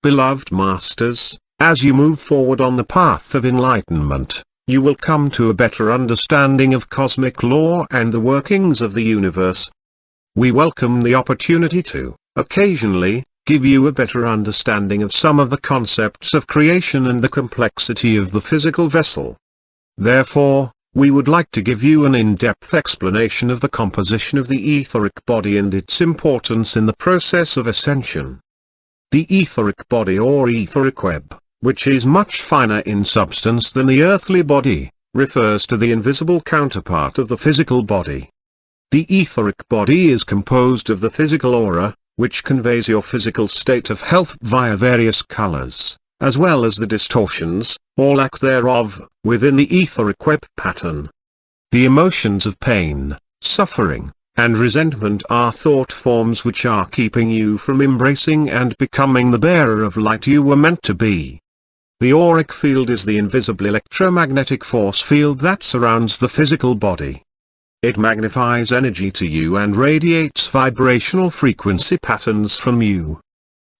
Beloved Masters, as you move forward on the path of enlightenment, you will come to a better understanding of cosmic law and the workings of the universe. We welcome the opportunity to, occasionally, give you a better understanding of some of the concepts of creation and the complexity of the physical vessel. Therefore, we would like to give you an in-depth explanation of the composition of the etheric body and its importance in the process of ascension. The etheric body or etheric web, which is much finer in substance than the earthly body, refers to the invisible counterpart of the physical body. The etheric body is composed of the physical aura, which conveys your physical state of health via various colors, as well as the distortions, or lack thereof, within the etheric web pattern. The emotions of pain, suffering, and resentment are thought forms which are keeping you from embracing and becoming the bearer of light you were meant to be. The auric field is the invisible electromagnetic force field that surrounds the physical body. It magnifies energy to you and radiates vibrational frequency patterns from you.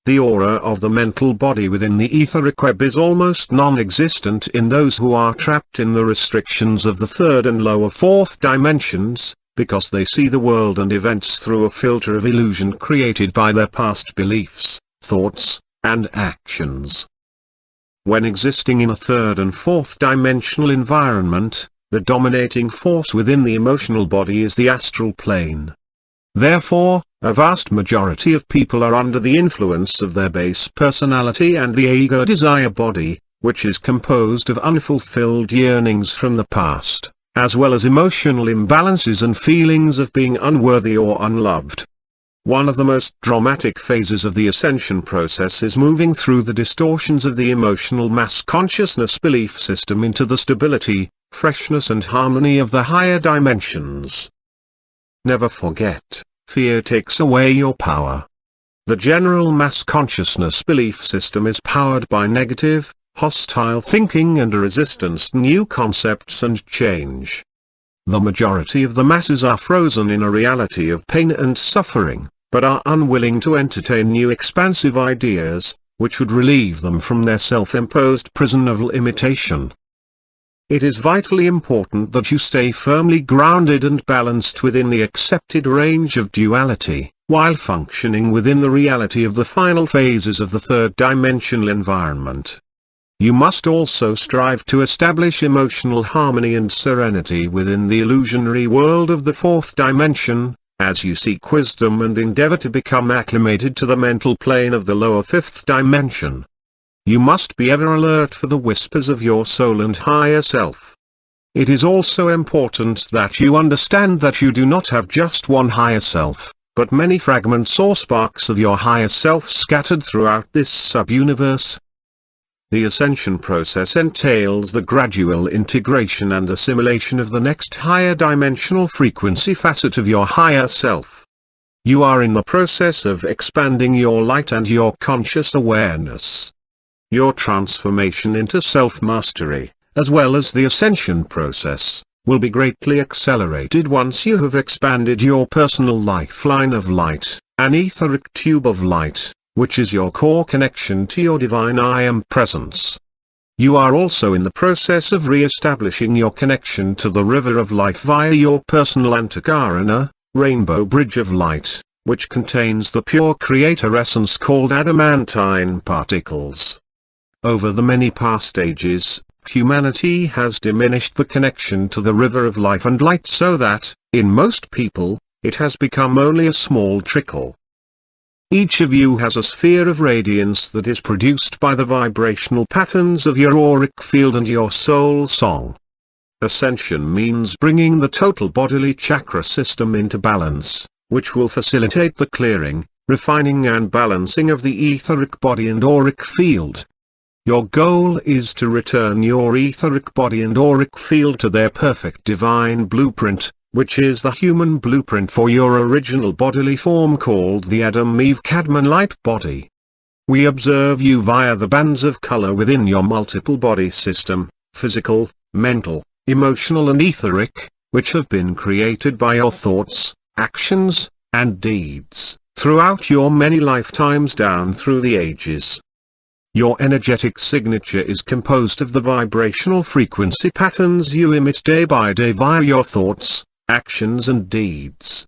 The aura of the mental body within the etheric web is almost non-existent in those who are trapped in the restrictions of the third and lower fourth dimensions, because they see the world and events through a filter of illusion created by their past beliefs, thoughts, and actions. When existing in a third and fourth dimensional environment, the dominating force within the emotional body is the astral plane. Therefore, a vast majority of people are under the influence of their base personality and the ego desire body, which is composed of unfulfilled yearnings from the past, as well as emotional imbalances and feelings of being unworthy or unloved. One of the most dramatic phases of the ascension process is moving through the distortions of the emotional mass consciousness belief system into the stability, freshness and harmony of the higher dimensions. Never forget, fear takes away your power. The general mass consciousness belief system is powered by negative, hostile thinking and a resistance to new concepts and change. The majority of the masses are frozen in a reality of pain and suffering, but are unwilling to entertain new expansive ideas, which would relieve them from their self-imposed prison of limitation. It is vitally important that you stay firmly grounded and balanced within the accepted range of duality, while functioning within the reality of the final phases of the third dimensional environment. You must also strive to establish emotional harmony and serenity within the illusionary world of the fourth dimension, as you seek wisdom and endeavor to become acclimated to the mental plane of the lower fifth dimension. You must be ever alert for the whispers of your soul and higher self. It is also important that you understand that you do not have just one higher self, but many fragments or sparks of your higher self scattered throughout this sub-universe. The ascension process entails the gradual integration and assimilation of the next higher dimensional frequency facet of your higher self. You are in the process of expanding your light and your conscious awareness. Your transformation into self-mastery, as well as the ascension process, will be greatly accelerated once you have expanded your personal lifeline of light, an etheric tube of light, which is your core connection to your divine I Am presence. You are also in the process of re-establishing your connection to the river of life via your personal Antakarana, rainbow bridge of light, which contains the pure creator essence called adamantine particles. Over the many past ages, humanity has diminished the connection to the river of life and light so that, in most people, it has become only a small trickle. Each of you has a sphere of radiance that is produced by the vibrational patterns of your auric field and your soul song. Ascension means bringing the total bodily chakra system into balance, which will facilitate the clearing, refining and balancing of the etheric body and auric field. Your goal is to return your etheric body and auric field to their perfect divine blueprint, which is the human blueprint for your original bodily form called the Adam-Eve Cadman light body. We observe you via the bands of color within your multiple body system, physical, mental, emotional and etheric, which have been created by your thoughts, actions, and deeds, throughout your many lifetimes down through the ages. Your energetic signature is composed of the vibrational frequency patterns you emit day by day via your thoughts, actions and deeds.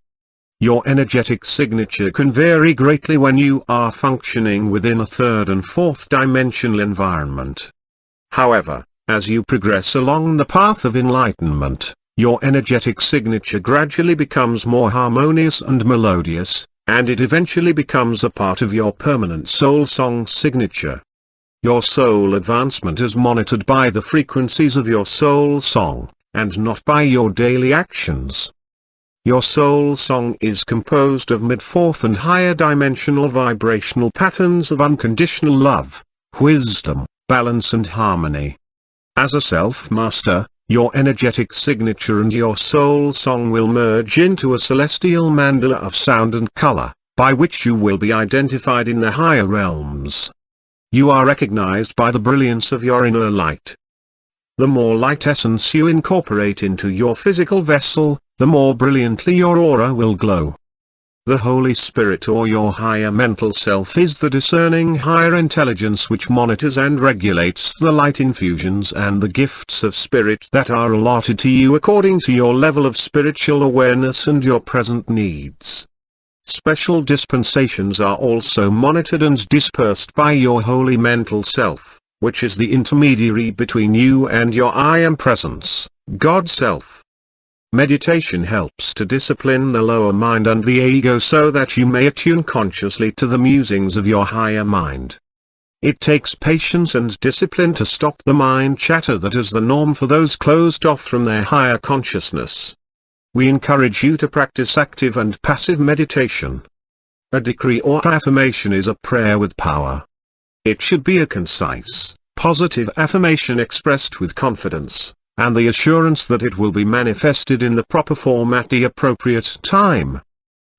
Your energetic signature can vary greatly when you are functioning within a third and fourth dimensional environment. However, as you progress along the path of enlightenment, your energetic signature gradually becomes more harmonious and melodious, and it eventually becomes a part of your permanent soul song signature. Your soul advancement is monitored by the frequencies of your soul song, and not by your daily actions. Your soul song is composed of mid-fourth and higher dimensional vibrational patterns of unconditional love, wisdom, balance and harmony. As a self-master, your energetic signature and your soul song will merge into a celestial mandala of sound and color, by which you will be identified in the higher realms. You are recognized by the brilliance of your inner light. The more light essence you incorporate into your physical vessel, the more brilliantly your aura will glow. The Holy Spirit or your higher mental self is the discerning higher intelligence which monitors and regulates the light infusions and the gifts of spirit that are allotted to you according to your level of spiritual awareness and your present needs. Special dispensations are also monitored and dispersed by your holy mental self, which is the intermediary between you and your I Am Presence, God Self. Meditation helps to discipline the lower mind and the ego so that you may attune consciously to the musings of your higher mind. It takes patience and discipline to stop the mind chatter that is the norm for those closed off from their higher consciousness. We encourage you to practice active and passive meditation. A decree or affirmation is a prayer with power. It should be a concise, positive affirmation expressed with confidence, and the assurance that it will be manifested in the proper form at the appropriate time.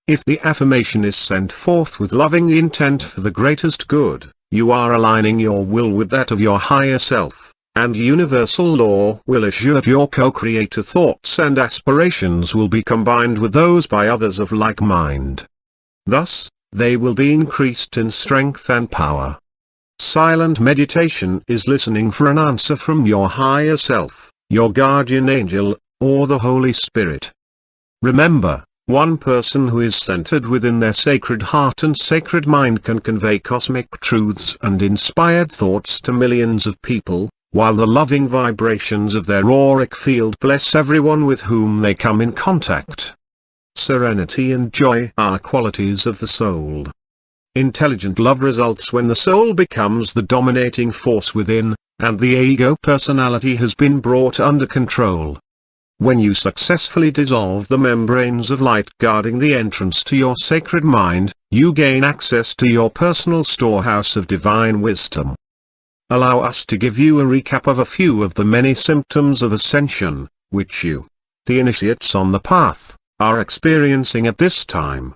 If the affirmation is sent forth with loving intent for the greatest good, you are aligning your will with that of your higher self, and universal law will assure that your co-creator thoughts and aspirations will be combined with those by others of like mind. Thus, they will be increased in strength and power. Silent meditation is listening for an answer from your higher self, your guardian angel, or the Holy Spirit. Remember, one person who is centered within their sacred heart and sacred mind can convey cosmic truths and inspired thoughts to millions of people, while the loving vibrations of their auric field bless everyone with whom they come in contact. Serenity and joy are qualities of the soul. Intelligent love results when the soul becomes the dominating force within, and the ego personality has been brought under control. When you successfully dissolve the membranes of light guarding the entrance to your sacred mind, you gain access to your personal storehouse of divine wisdom. Allow us to give you a recap of a few of the many symptoms of ascension, which you, the initiates on the path, are experiencing at this time.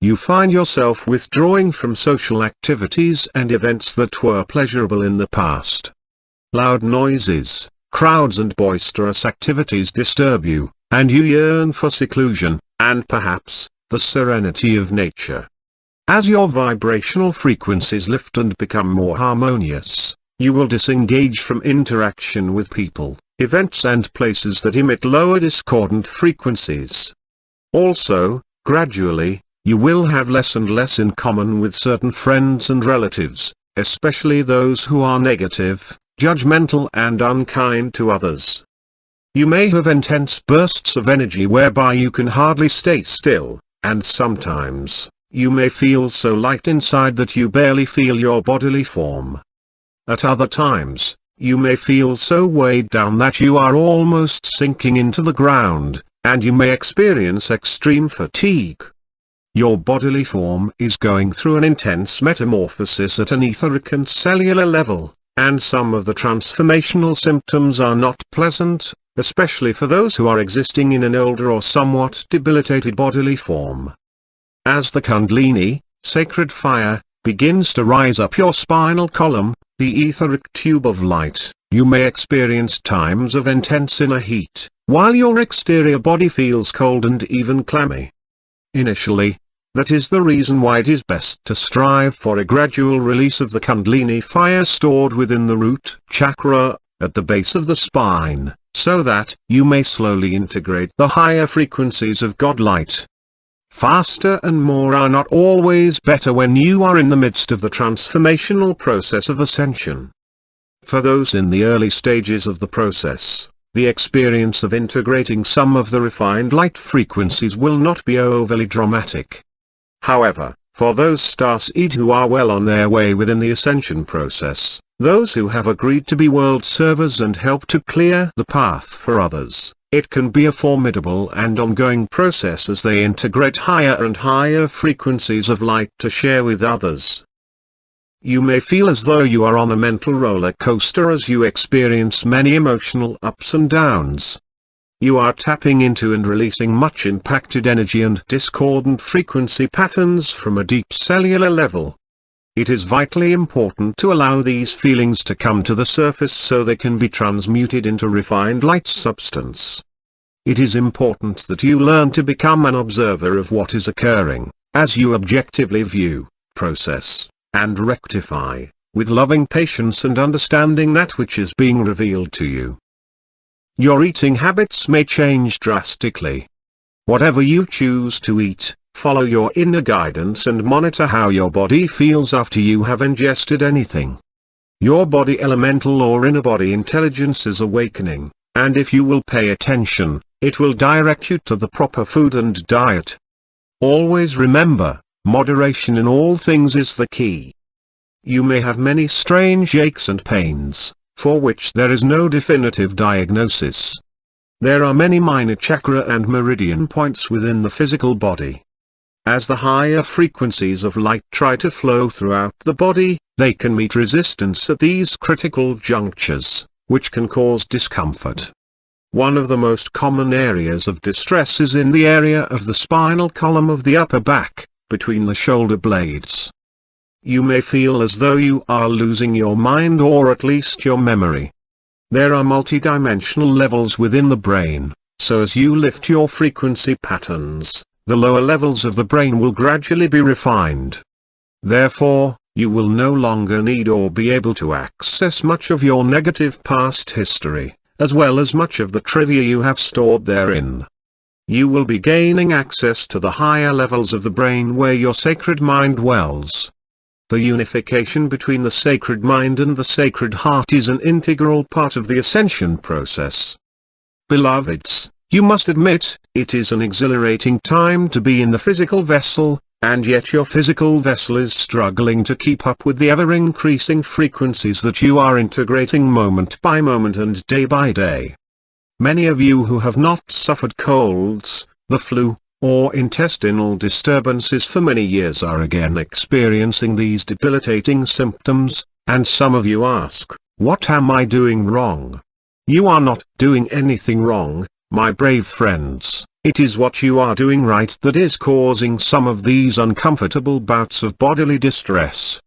You find yourself withdrawing from social activities and events that were pleasurable in the past. Loud noises, crowds and boisterous activities disturb you, and you yearn for seclusion, and perhaps, the serenity of nature. As your vibrational frequencies lift and become more harmonious, you will disengage from interaction with people, events and places that emit lower discordant frequencies. Also, gradually, you will have less and less in common with certain friends and relatives, especially those who are negative, judgmental and unkind to others. You may have intense bursts of energy whereby you can hardly stay still, and sometimes, you may feel so light inside that you barely feel your bodily form. At other times, you may feel so weighed down that you are almost sinking into the ground, and you may experience extreme fatigue. Your bodily form is going through an intense metamorphosis at an etheric and cellular level, and some of the transformational symptoms are not pleasant, especially for those who are existing in an older or somewhat debilitated bodily form. As the Kundalini, sacred fire, begins to rise up your spinal column, the etheric tube of light, you may experience times of intense inner heat, while your exterior body feels cold and even clammy. Initially, That is the reason why it is best to strive for a gradual release of the Kundalini fire stored within the root chakra, at the base of the spine, so that you may slowly integrate the higher frequencies of God light. Faster and more are not always better when you are in the midst of the transformational process of ascension. For those in the early stages of the process, the experience of integrating some of the refined light frequencies will not be overly dramatic. However, for those starseed who are well on their way within the ascension process, those who have agreed to be world servers and help to clear the path for others, it can be a formidable and ongoing process as they integrate higher and higher frequencies of light to share with others. You may feel as though you are on a mental roller coaster as you experience many emotional ups and downs. You are tapping into and releasing much impacted energy and discordant frequency patterns from a deep cellular level. It is vitally important to allow these feelings to come to the surface so they can be transmuted into refined light substance. It is important that you learn to become an observer of what is occurring, as you objectively view, process, and rectify, with loving patience and understanding that which is being revealed to you. Your eating habits may change drastically. Whatever you choose to eat, follow your inner guidance and monitor how your body feels after you have ingested anything. Your body elemental or inner body intelligence is awakening, and if you will pay attention, it will direct you to the proper food and diet. Always remember, moderation in all things is the key. You may have many strange aches and pains, for which there is no definitive diagnosis. There are many minor chakra and meridian points within the physical body. As the higher frequencies of light try to flow throughout the body, they can meet resistance at these critical junctures, which can cause discomfort. One of the most common areas of distress is in the area of the spinal column of the upper back, between the shoulder blades. You may feel as though you are losing your mind or at least your memory. There are multidimensional levels within the brain, so as you lift your frequency patterns, the lower levels of the brain will gradually be refined. Therefore, you will no longer need or be able to access much of your negative past history, as well as much of the trivia you have stored therein. You will be gaining access to the higher levels of the brain where your sacred mind dwells. The unification between the sacred mind and the sacred heart is an integral part of the ascension process. Beloveds, you must admit, it is an exhilarating time to be in the physical vessel, and yet your physical vessel is struggling to keep up with the ever-increasing frequencies that you are integrating moment by moment and day by day. Many of you who have not suffered colds, the flu, or intestinal disturbances for many years are again experiencing these debilitating symptoms, and some of you ask, what am I doing wrong? You are not doing anything wrong, my brave friends, it is what you are doing right that is causing some of these uncomfortable bouts of bodily distress.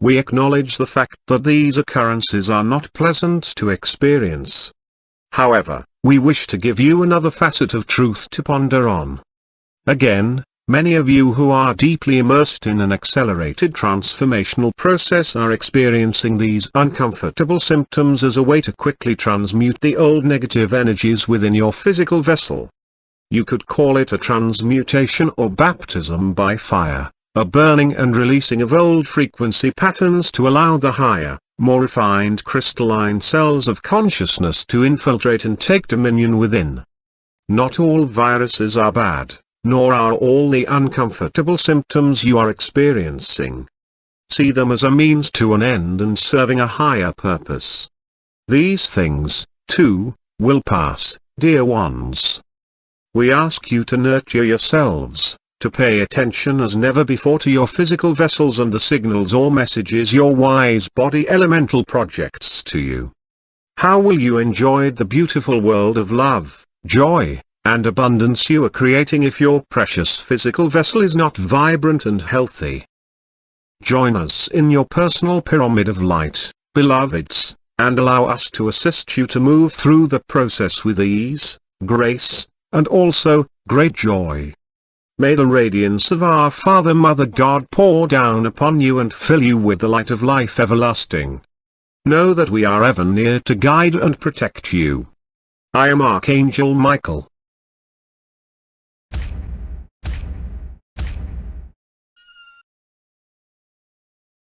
We acknowledge the fact that these occurrences are not pleasant to experience. However, we wish to give you another facet of truth to ponder on. Again, many of you who are deeply immersed in an accelerated transformational process are experiencing these uncomfortable symptoms as a way to quickly transmute the old negative energies within your physical vessel. You could call it a transmutation or baptism by fire, a burning and releasing of old frequency patterns to allow the higher, more refined crystalline cells of consciousness to infiltrate and take dominion within. Not all viruses are bad, nor are all the uncomfortable symptoms you are experiencing. See them as a means to an end and serving a higher purpose. These things, too, will pass, dear ones. We ask you to nurture yourselves, to pay attention as never before to your physical vessels and the signals or messages your wise body elemental projects to you. How will you enjoy the beautiful world of love, joy, and abundance you are creating if your precious physical vessel is not vibrant and healthy? Join us in your personal pyramid of light, beloveds, and allow us to assist you to move through the process with ease, grace, and also, great joy. May the radiance of our Father Mother God pour down upon you and fill you with the light of life everlasting. Know that we are ever near to guide and protect you. I am Archangel Michael.